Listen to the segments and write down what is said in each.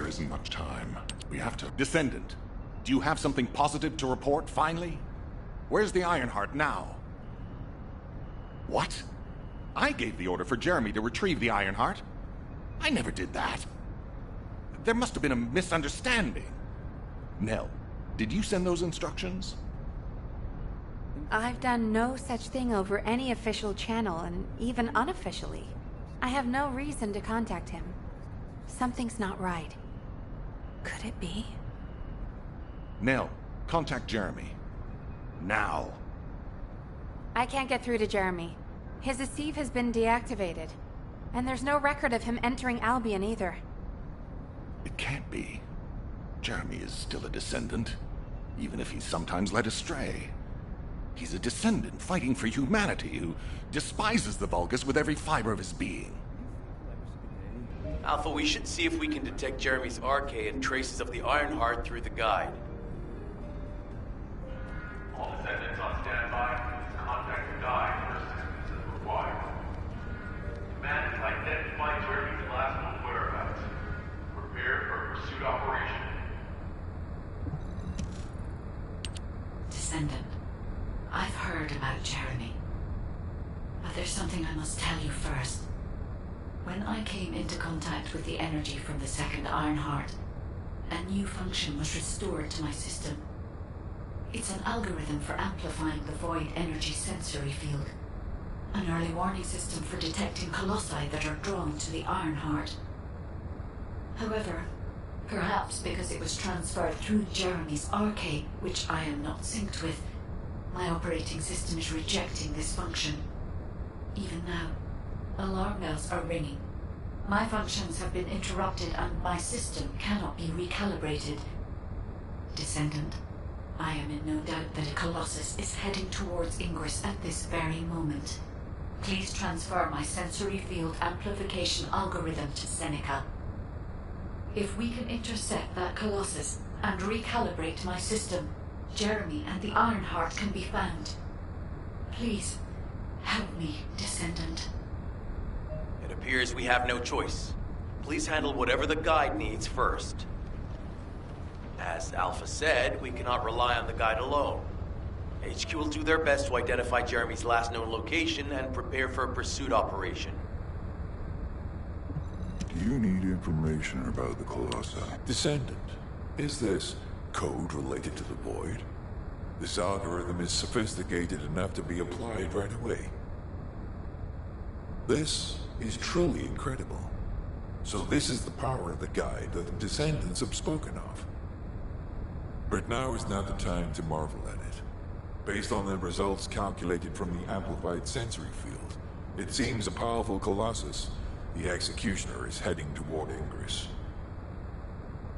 There isn't much time. We have to... Descendant, do you have something positive to report, finally? Where's the Ironheart now? What? I gave the order for Jeremy to retrieve the Ironheart. I never did that. There must have been a misunderstanding. Nell, did you send those instructions? I've done no such thing over any official channel, and even unofficially. I have no reason to contact him. Something's not right. Could it be? Nell, contact Jeremy. Now. I can't get through to Jeremy. His ative has been deactivated. And there's no record of him entering Albion either. It can't be. Jeremy is still a descendant, even if he's sometimes led astray. He's a descendant fighting for humanity who despises the Vulgus with every fiber of his being. Alpha, we should see if we can detect Jeremy's RK and traces of the Ironheart through the guide. All descendants on standby. Contact the guide for assistance as required. Command has identified Jeremy's last known whereabouts. Prepare for pursuit operation. Descendant, I've heard about Jeremy. But there's something I must tell you first. When I came into contact with the energy from the second Ironheart, a new function was restored to my system. It's an algorithm for amplifying the void energy sensory field. An early warning system for detecting colossi that are drawn to the Ironheart. However, perhaps because it was transferred through Jeremy's RK, which I am not synced with, my operating system is rejecting this function. Even now, alarm bells are ringing. My functions have been interrupted and my system cannot be recalibrated. Descendant, I am in no doubt that a Colossus is heading towards Ingress at this very moment. Please transfer my sensory field amplification algorithm to Seneca. If we can intercept that Colossus and recalibrate my system, Jeremy and the Ironheart can be found. Please, help me, Descendant. It appears we have no choice. Please handle whatever the guide needs first. As Alpha said, we cannot rely on the guide alone. HQ will do their best to identify Jeremy's last known location and prepare for a pursuit operation. Do you need information about the Colossi? Descendant, is this code related to the Void? This algorithm is sophisticated enough to be applied right away. This is truly incredible. So this is the power of the guide that the Descendants have spoken of. But now is not the time to marvel at it. Based on the results calculated from the amplified sensory field, it seems a powerful Colossus, the Executioner, is heading toward Ingress.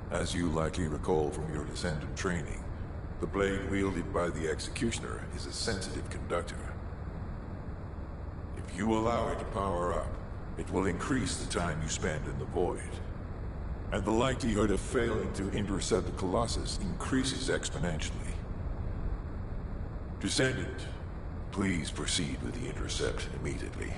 As you likely recall from your Descendant training, the blade wielded by the Executioner is a sensitive conductor. If you allow it to power up, it will increase the time you spend in the Void. And the likelihood of failing to intercept the Colossus increases exponentially. Descendant, please proceed with the intercept immediately.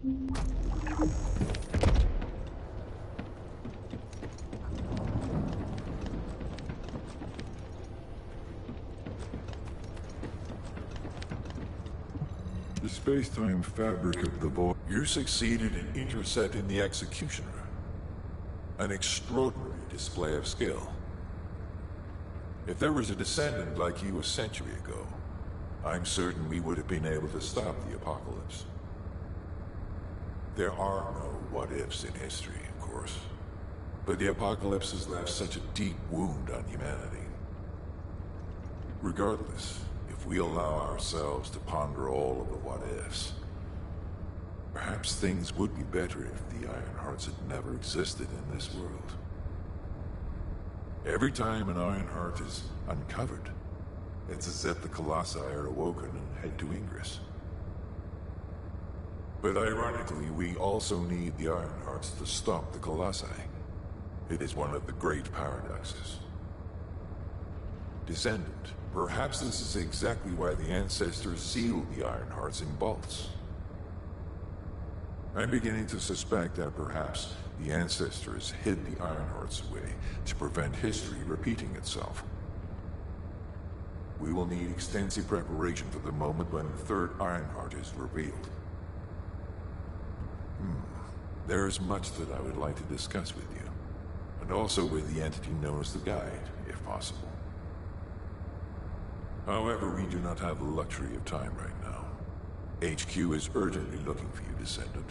The space-time fabric of the void. You succeeded in intercepting the Executioner. An extraordinary display of skill. If there was a descendant like you a century ago, I'm certain we would have been able to stop the apocalypse. There are no what-ifs in history, of course. But the apocalypse has left such a deep wound on humanity. Regardless, if we allow ourselves to ponder all of the what-ifs, perhaps things would be better if the Ironhearts had never existed in this world. Every time an Ironheart is uncovered, it's as if the Colossi are awoken and head to Ingress. But ironically, we also need the Ironhearts to stop the Colossi. It is one of the great paradoxes. Descendant, perhaps this is exactly why the ancestors sealed the Ironhearts in vaults. I'm beginning to suspect that perhaps the ancestors hid the Ironhearts away to prevent history repeating itself. We will need extensive preparation for the moment when the third Ironheart is revealed. There is much that I would like to discuss with you, and also with the entity known as the Guide, if possible. However, we do not have the luxury of time right now. HQ is urgently looking for you, Descendant.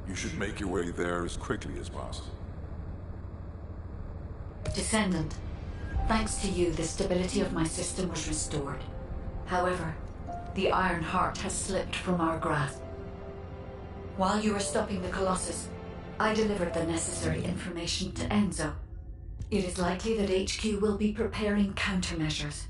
You should make your way there as quickly as possible. Descendant, thanks to you, the stability of my system was restored. However, the Iron Heart has slipped from our grasp. While you were stopping the Colossus, I delivered the necessary information to Enzo. It is likely that HQ will be preparing countermeasures.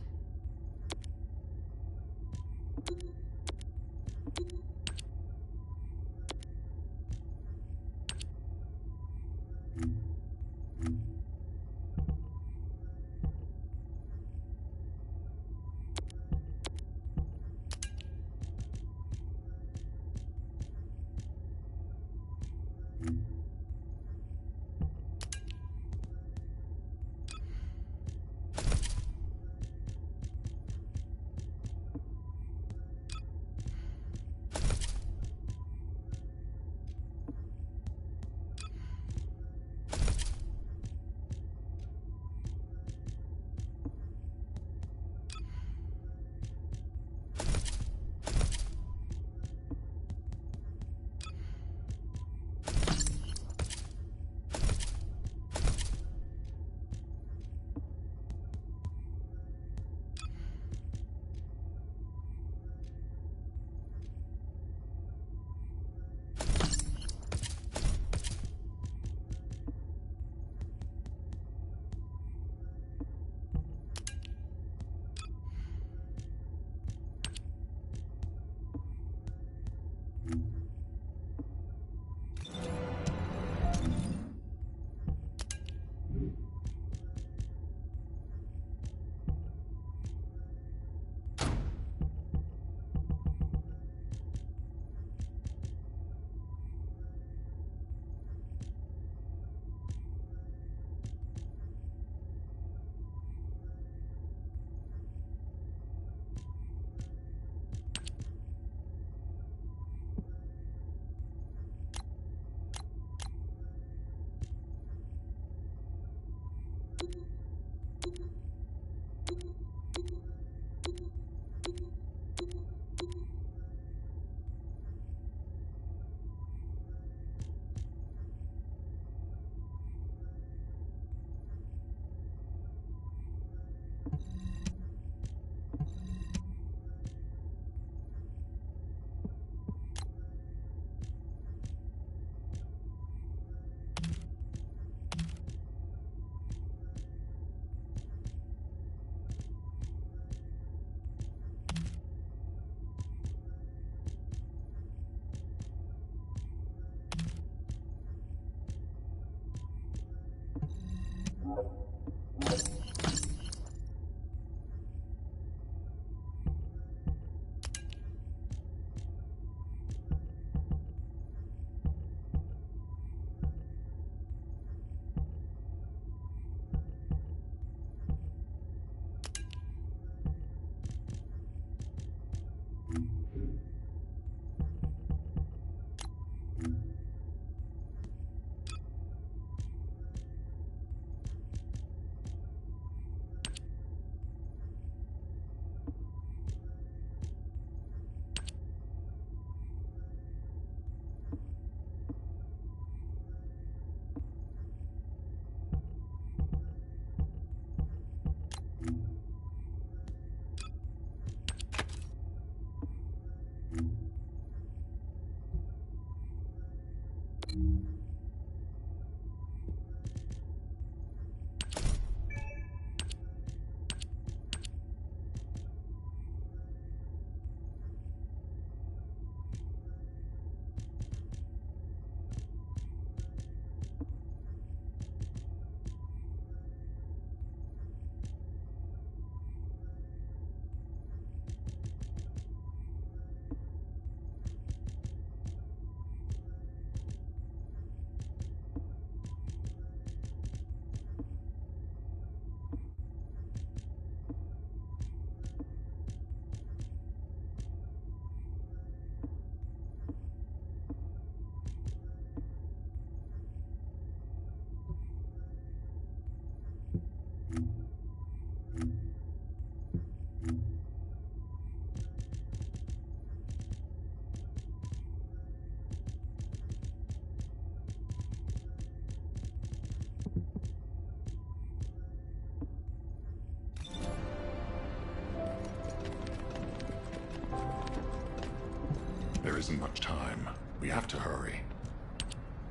There isn't much time. We have to hurry.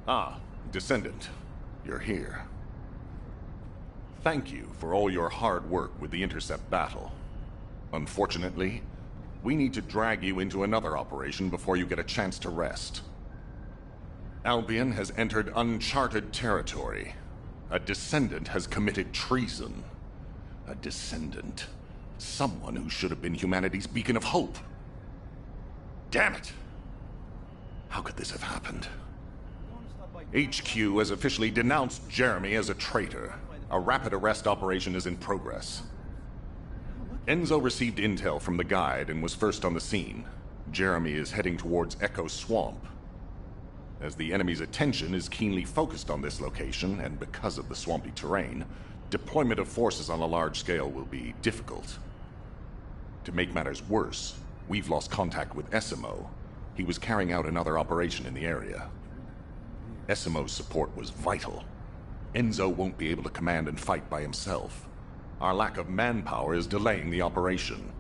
Ah, Descendant. You're here. Thank you for all your hard work with the intercept battle. Unfortunately, we need to drag you into another operation before you get a chance to rest. Albion has entered uncharted territory. A Descendant has committed treason. A Descendant. Someone who should have been humanity's beacon of hope. Damn it! How could this have happened? HQ has officially denounced Jeremy as a traitor. A rapid arrest operation is in progress. Enzo received intel from the guide and was first on the scene. Jeremy is heading towards Echo Swamp. As the enemy's attention is keenly focused on this location, and because of the swampy terrain, deployment of forces on a large scale will be difficult. To make matters worse, we've lost contact with Essimo. He was carrying out another operation in the area. Essimo's support was vital. Enzo won't be able to command and fight by himself. Our lack of manpower is delaying the operation.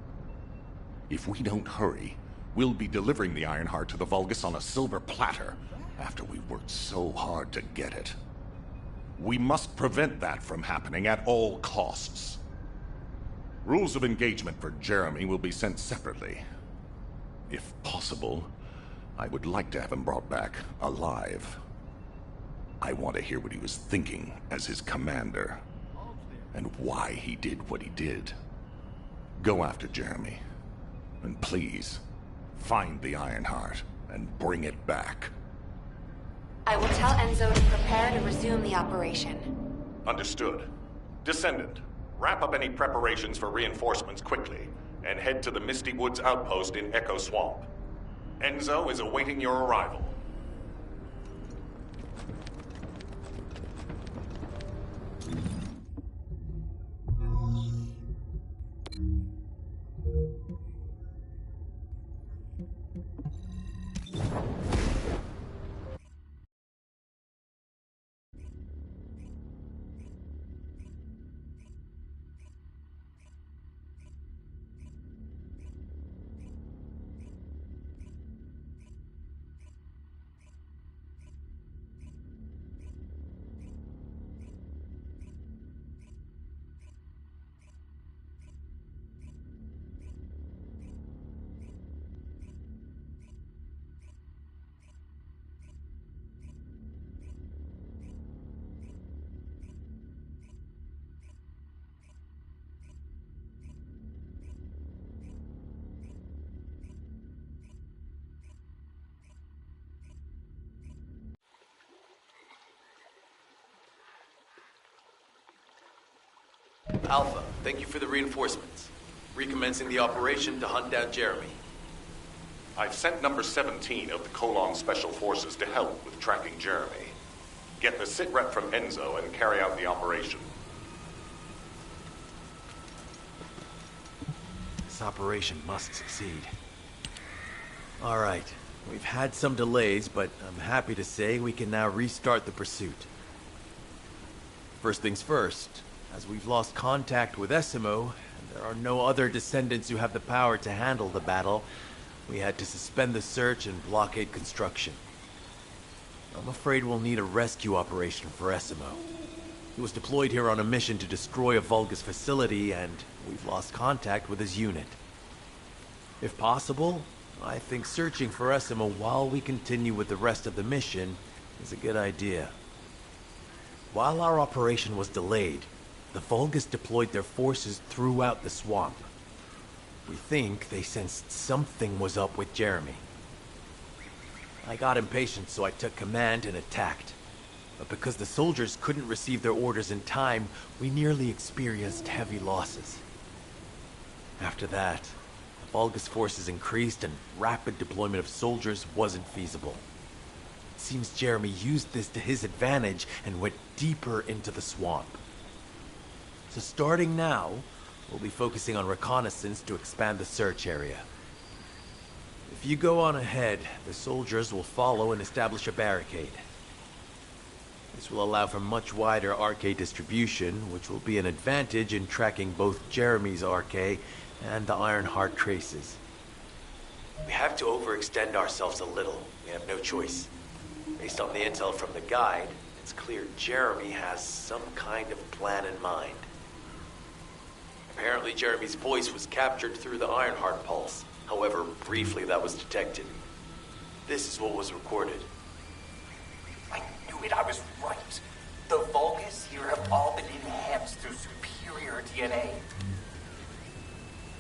If we don't hurry, we'll be delivering the Ironheart to the Vulgus on a silver platter after we worked so hard to get it. We must prevent that from happening at all costs. Rules of engagement for Jeremy will be sent separately. If possible, I would like to have him brought back alive. I want to hear what he was thinking as his commander, and why he did what he did. Go after Jeremy, and please, find the Ironheart and bring it back. I will tell Enzo to prepare to resume the operation. Understood. Descendant, wrap up any preparations for reinforcements quickly, and head to the Misty Woods outpost in Echo Swamp. Enzo is awaiting your arrival. Alpha, thank you for the reinforcements. Recommencing the operation to hunt down Jeremy. I've sent number 17 of the Colon Special Forces to help with tracking Jeremy. Get the sitrep from Enzo and carry out the operation. This operation must succeed. All right. We've had some delays, but I'm happy to say we can now restart the pursuit. First things first, as we've lost contact with Essimo, and there are no other descendants who have the power to handle the battle, we had to suspend the search and blockade construction. I'm afraid we'll need a rescue operation for Essimo. He was deployed here on a mission to destroy a Vulgus facility, and we've lost contact with his unit. If possible, I think searching for Essimo while we continue with the rest of the mission is a good idea. While our operation was delayed, the Vulgus deployed their forces throughout the swamp. We think they sensed something was up with Jeremy. I got impatient, so I took command and attacked. But because the soldiers couldn't receive their orders in time, we nearly experienced heavy losses. After that, the Vulgus forces increased and rapid deployment of soldiers wasn't feasible. It seems Jeremy used this to his advantage and went deeper into the swamp. So starting now, we'll be focusing on reconnaissance to expand the search area. If you go on ahead, the soldiers will follow and establish a barricade. This will allow for much wider RK distribution, which will be an advantage in tracking both Jeremy's RK and the Ironheart traces. We have to overextend ourselves a little. We have no choice. Based on the intel from the guide, it's clear Jeremy has some kind of plan in mind. Apparently Jeremy's voice was captured through the Ironheart pulse. However, briefly that was detected. This is what was recorded. I knew it, I was right. The Vulgus here have all been enhanced through superior DNA.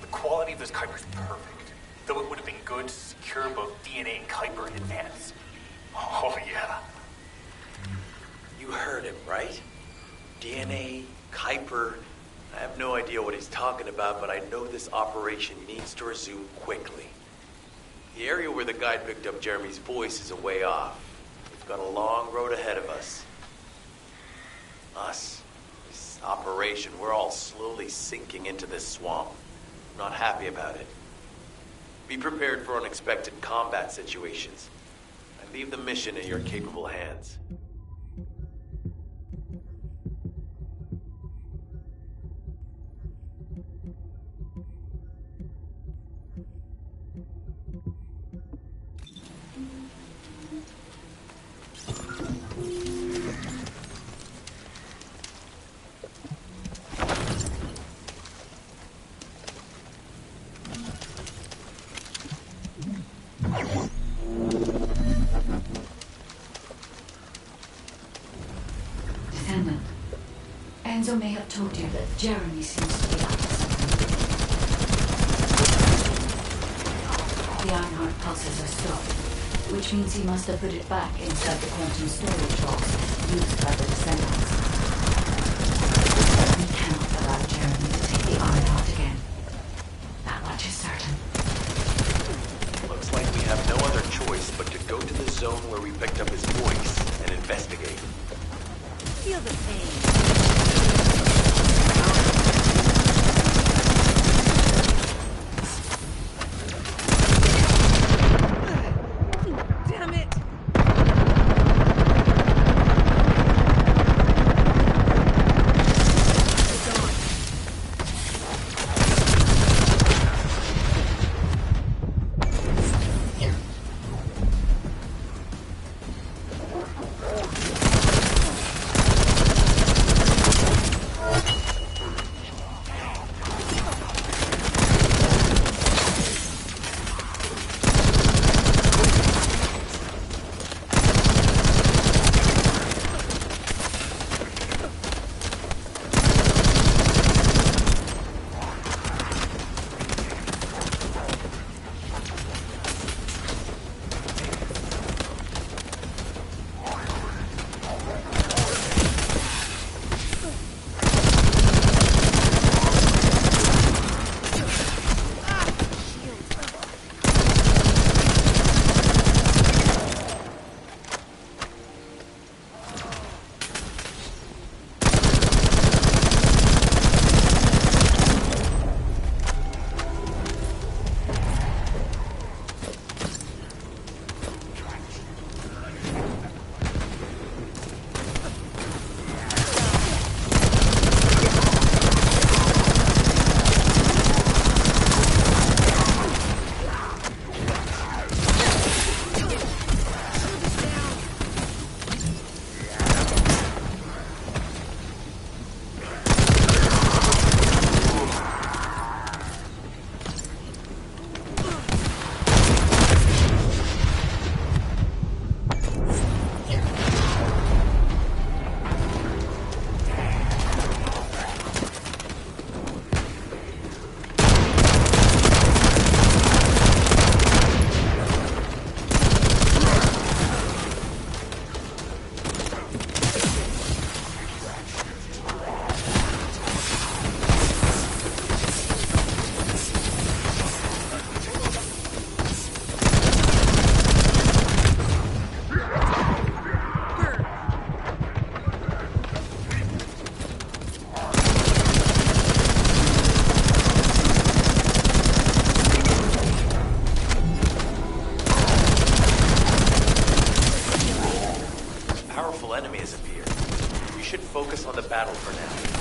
The quality of this Kuiper's perfect, though it would have been good to secure both DNA and Kuiper in advance. Oh yeah. You heard him, right? DNA, Kuiper. I have no idea what he's talking about, but I know this operation needs to resume quickly. The area where the guide picked up Jeremy's voice is a way off. We've got a long road ahead of us. This operation, we're all slowly sinking into this swamp. I'm not happy about it. Be prepared for unexpected combat situations. I leave the mission in your capable hands. Descendant, Enzo may have told you that Jeremy seems to be up to something. The Ironheart pulses are stopped, which means he must have put it back inside the quantum storage box used by the descendants. We cannot allow Jeremy to take the Ironheart again. That much is certain. Looks like we have no other choice but to go to the zone where we picked up his voice and investigate. Feel the pain. Damn it! focus on the battle for now.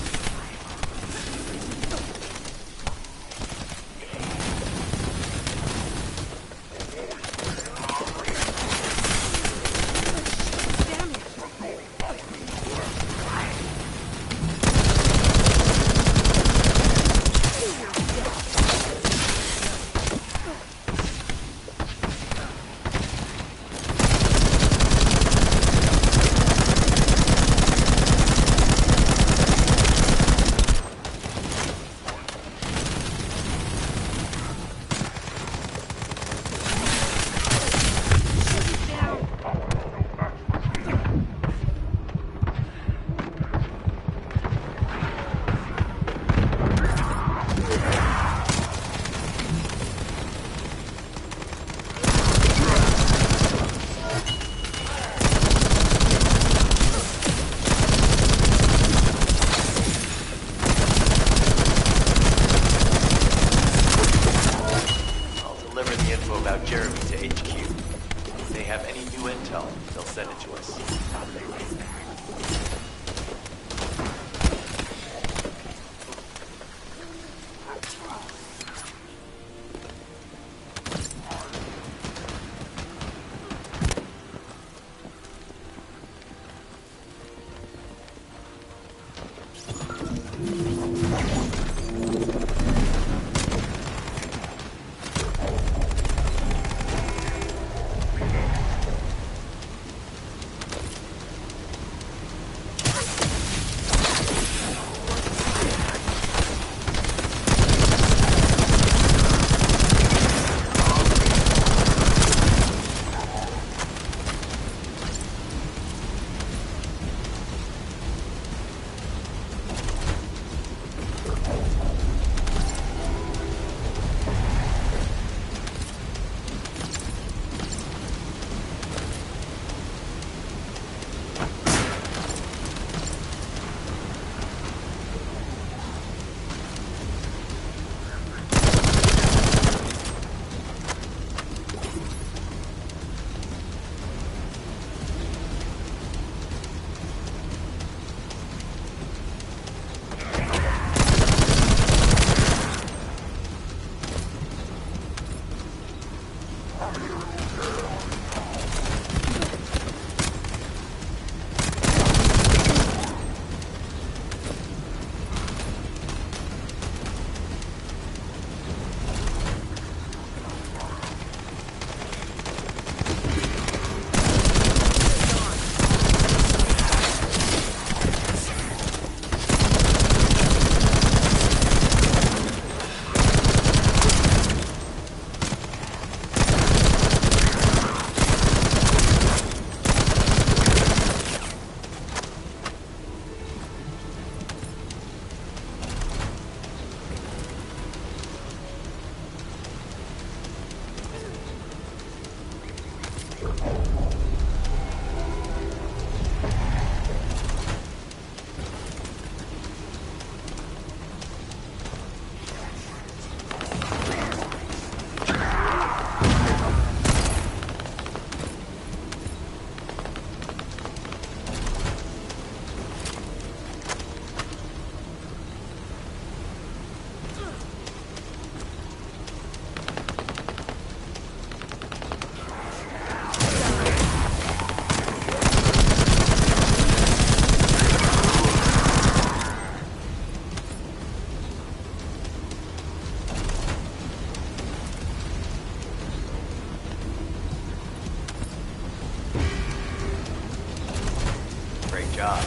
job.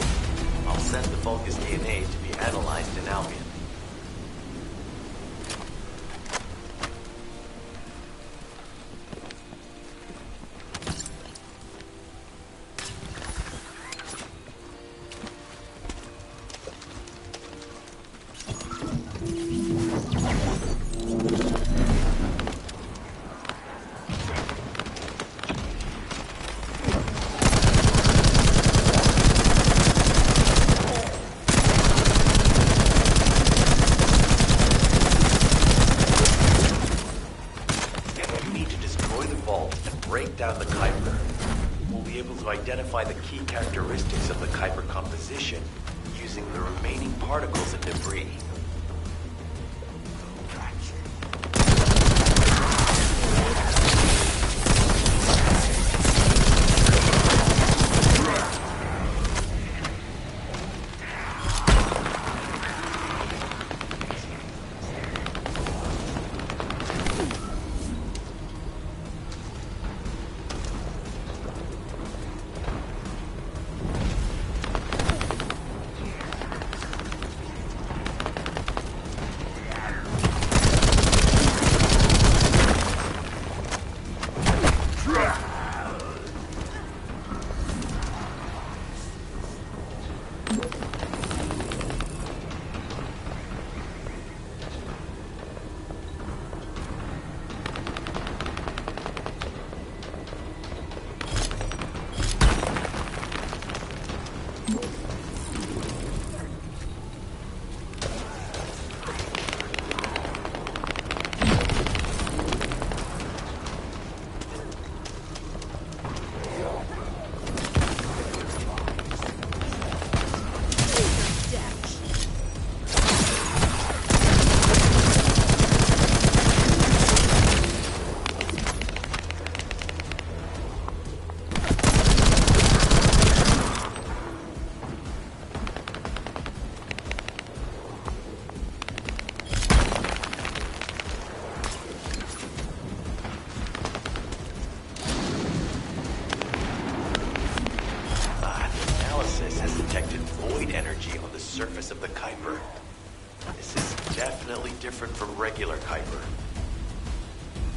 I'll send the Vulgus DNA to be analyzed in Albion. Down the Kuiper. We'll be able to identify the key characteristics of the Kuiper composition using the remaining particles and debris. Surface of the Kuiper. This is definitely different from regular Kuiper.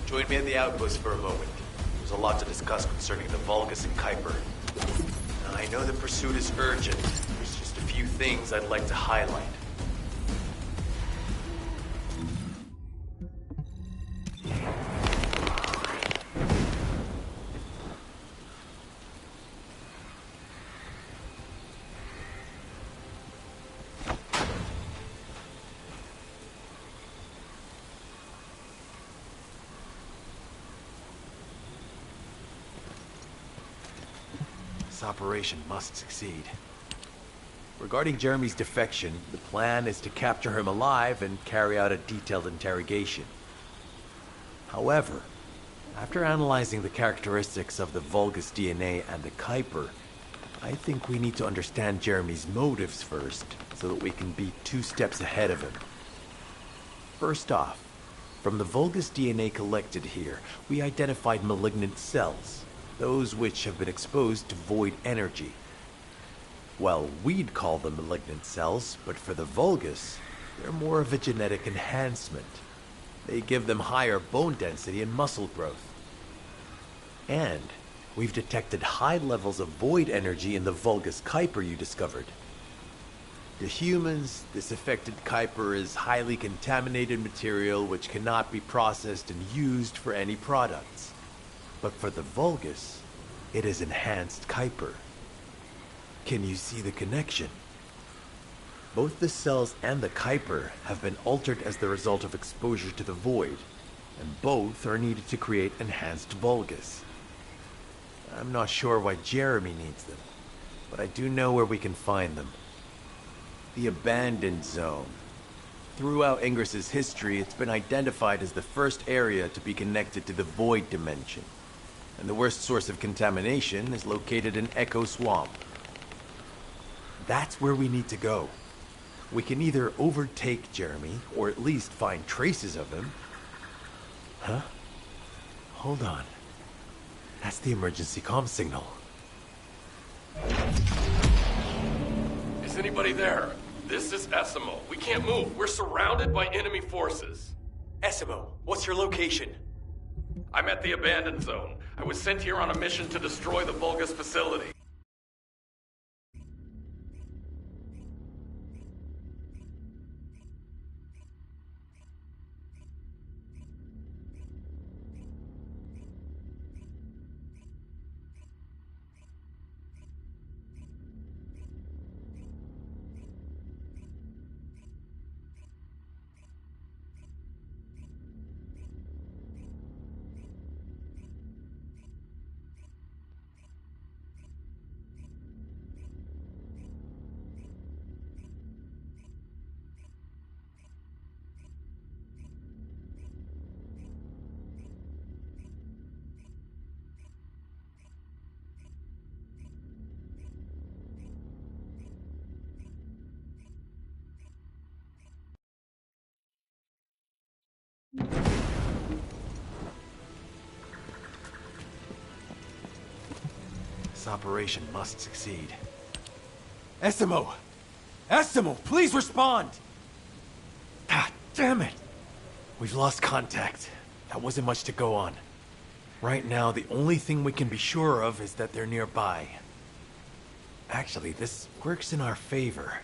Join me at the outpost for a moment. There's a lot to discuss concerning the Vulgus and Kuiper. Now, I know the pursuit is urgent. There's just a few things I'd like to highlight. This operation must succeed. Regarding Jeremy's defection, the plan is to capture him alive and carry out a detailed interrogation. However, after analyzing the characteristics of the Vulgus DNA and the Kuiper, I think we need to understand Jeremy's motives first, so that we can be 2 steps ahead of him. First off, from the Vulgus DNA collected here, we identified malignant cells, those which have been exposed to void energy. Well, we'd call them malignant cells, but for the Vulgus, they're more of a genetic enhancement. They give them higher bone density and muscle growth. And we've detected high levels of void energy in the Vulgus Kuiper you discovered. To humans, this affected Kuiper is highly contaminated material which cannot be processed and used for any products. But for the Vulgus, it is enhanced Kuiper. Can you see the connection? Both the cells and the Kuiper have been altered as the result of exposure to the void, and both are needed to create enhanced Vulgus. I'm not sure why Jeremy needs them, but I do know where we can find them. The Abandoned Zone. Throughout Ingris's history, it's been identified as the first area to be connected to the Void Dimension. And the worst source of contamination is located in Echo Swamp. That's where we need to go. We can either overtake Jeremy, or at least find traces of him. Huh? Hold on. That's the emergency comm signal. Is anybody there? This is Essimo. We can't move. We're surrounded by enemy forces. Essimo, what's your location? I'm at the Abandoned Zone. I was sent here on a mission to destroy the Vulgus facility. This operation must succeed. Essimo! Essimo, please respond! God damn it! We've lost contact. That wasn't much to go on. Right now, the only thing we can be sure of is that they're nearby. Actually, this works in our favor.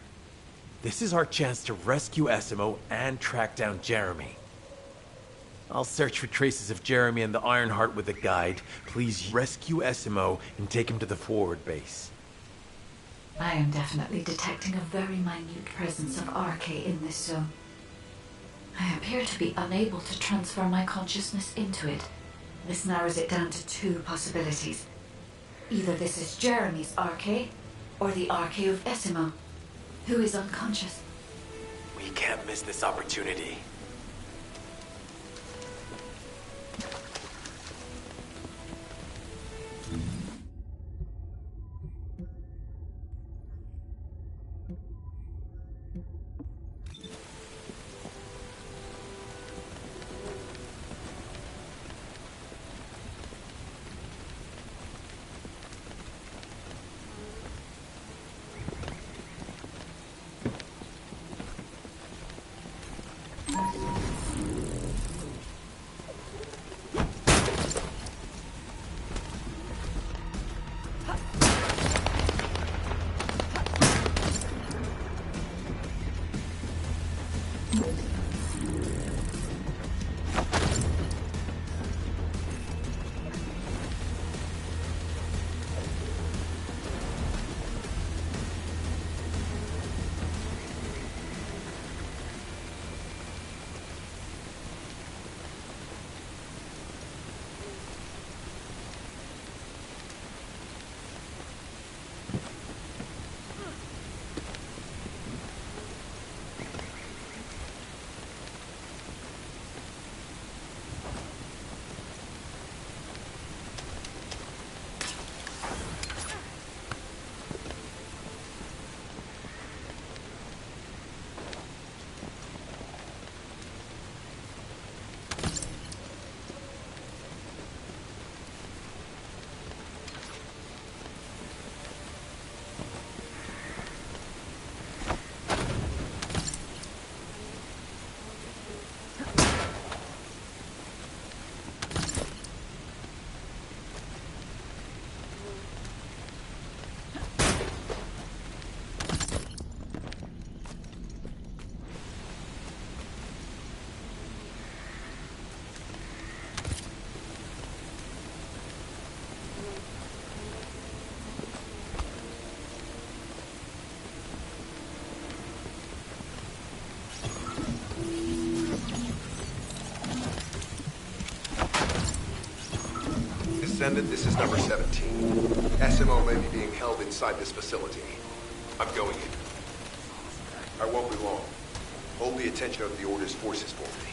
This is our chance to rescue Essimo and track down Jeremy. I'll search for traces of Jeremy and the Ironheart with a guide. Please rescue Essimo and take him to the forward base. I am definitely detecting a very minute presence of RK in this zone. I appear to be unable to transfer my consciousness into it. This narrows it down to two possibilities. Either this is Jeremy's RK, or the RK of Essimo, who is unconscious. We can't miss this opportunity. Descendant, this is number 17. Essimo may be being held inside this facility. I'm going in. I won't be long. Hold the attention of the Order's forces for me.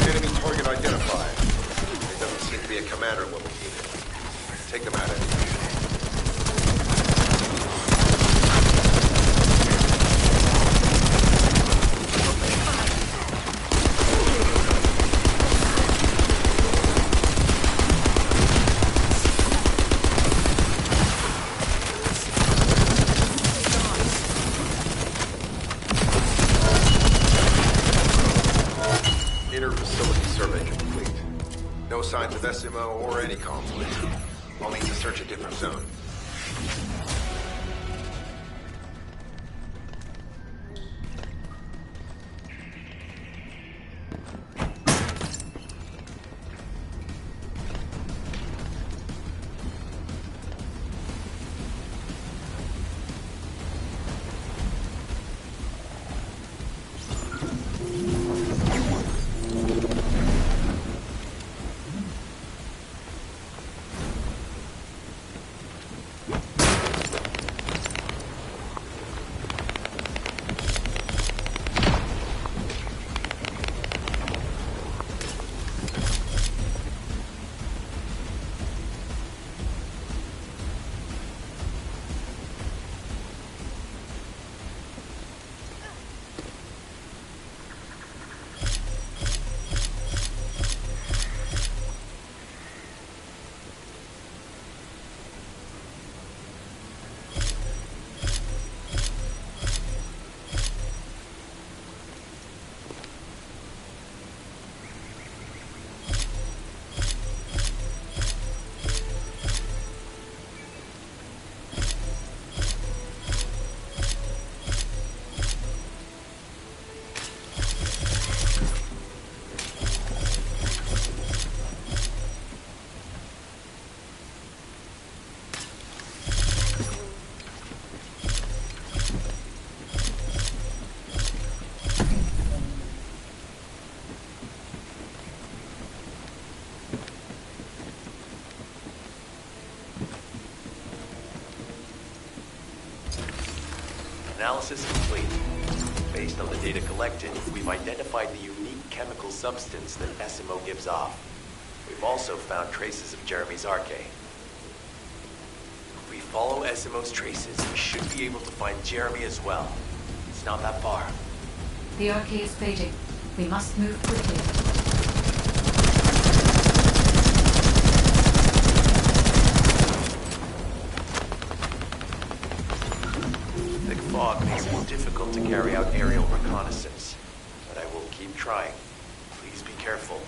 Enemy target identified. It doesn't seem to be a commander level unit. Take them out of here. Signs of SMO or any conflict. I'll need to search a different zone. Analysis complete. Based on the data collected, we've identified the unique chemical substance that SMO gives off. We've also found traces of Jeremy's arcade. If we follow SMO's traces, we should be able to find Jeremy as well. It's not that far. The arcade is fading. We must move quickly. Fog makes it difficult to carry out aerial reconnaissance, but I will keep trying. Please be careful.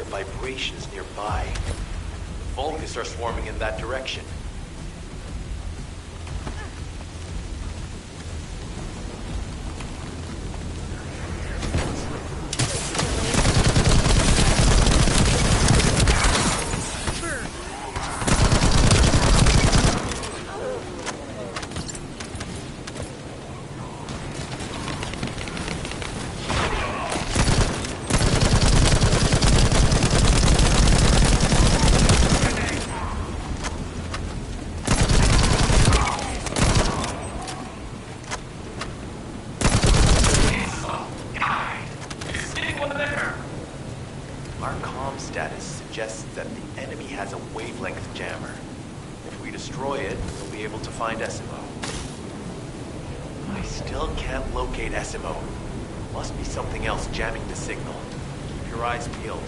Vibrations nearby. Vulgus are swarming in that direction. to find Essimo. I still can't locate Essimo. Must be something else jamming the signal. Keep your eyes peeled.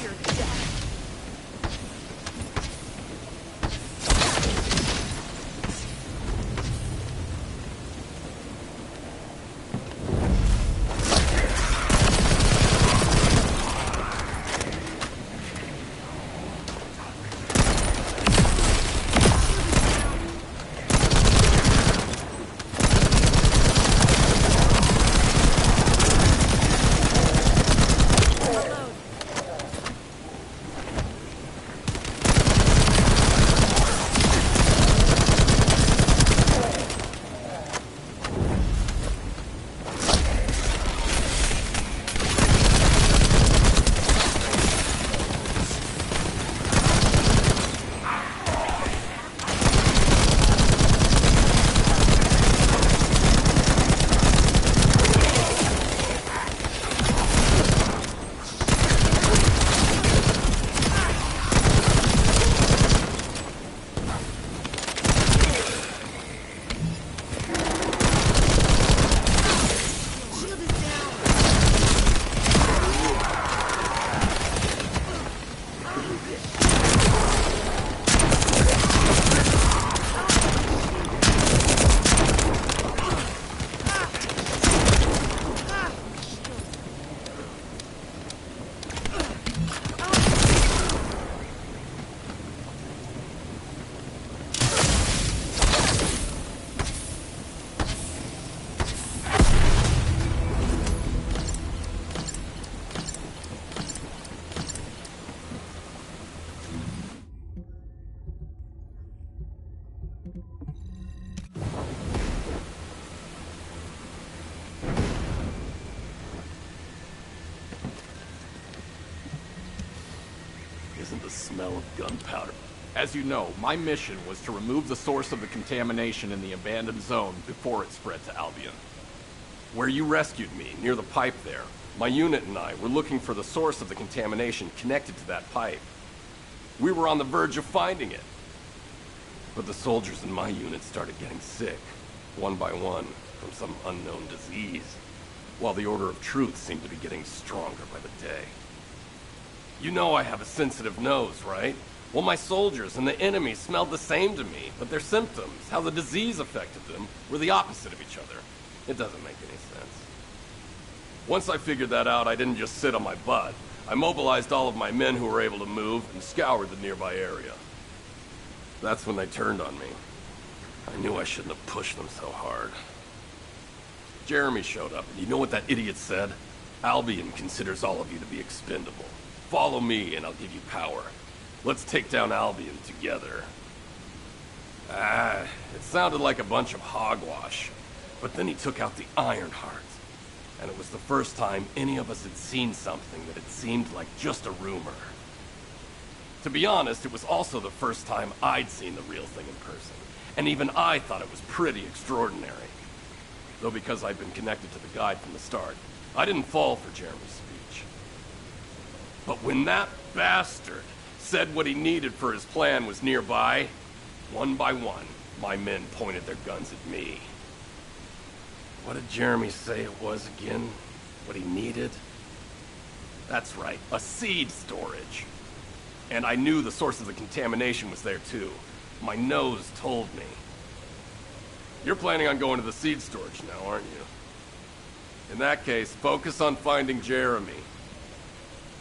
your death. Isn't the smell of gunpowder? As you know, my mission was to remove the source of the contamination in the abandoned zone before it spread to Albion. Where you rescued me, near the pipe there, my unit and I were looking for the source of the contamination connected to that pipe. We were on the verge of finding it. But the soldiers in my unit started getting sick, one by one, from some unknown disease, while the Order of Truth seemed to be getting stronger by the day. You know I have a sensitive nose, right? Well, my soldiers and the enemy smelled the same to me, but their symptoms, how the disease affected them, were the opposite of each other. It doesn't make any sense. Once I figured that out, I didn't just sit on my butt. I mobilized all of my men who were able to move and scoured the nearby area. That's when they turned on me. I knew I shouldn't have pushed them so hard. Jeremy showed up, and you know what that idiot said? Albion considers all of you to be expendable. Follow me, and I'll give you power. Let's take down Albion together. It sounded like a bunch of hogwash. But then he took out the Ironheart. And it was the first time any of us had seen something that had seemed like just a rumor. To be honest, it was also the first time I'd seen the real thing in person. And even I thought it was pretty extraordinary. Though because I'd been connected to the guide from the start, I didn't fall for Jeremy's speech. But when that bastard said what he needed for his plan was nearby, one by one, my men pointed their guns at me. What did Jeremy say it was again? What he needed? That's right, a seed storage. And I knew the source of the contamination was there too. My nose told me. You're planning on going to the seed storage now, aren't you? In that case, focus on finding Jeremy.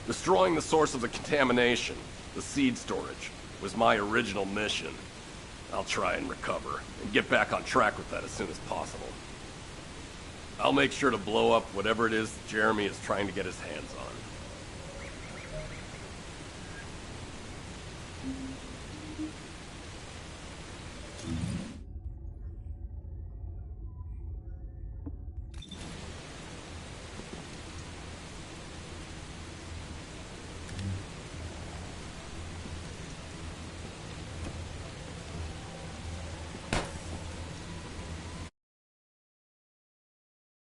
Destroying the source of the contamination, the seed storage, was my original mission. I'll try and recover, and get back on track with that as soon as possible. I'll make sure to blow up whatever it is that Jeremy is trying to get his hands on.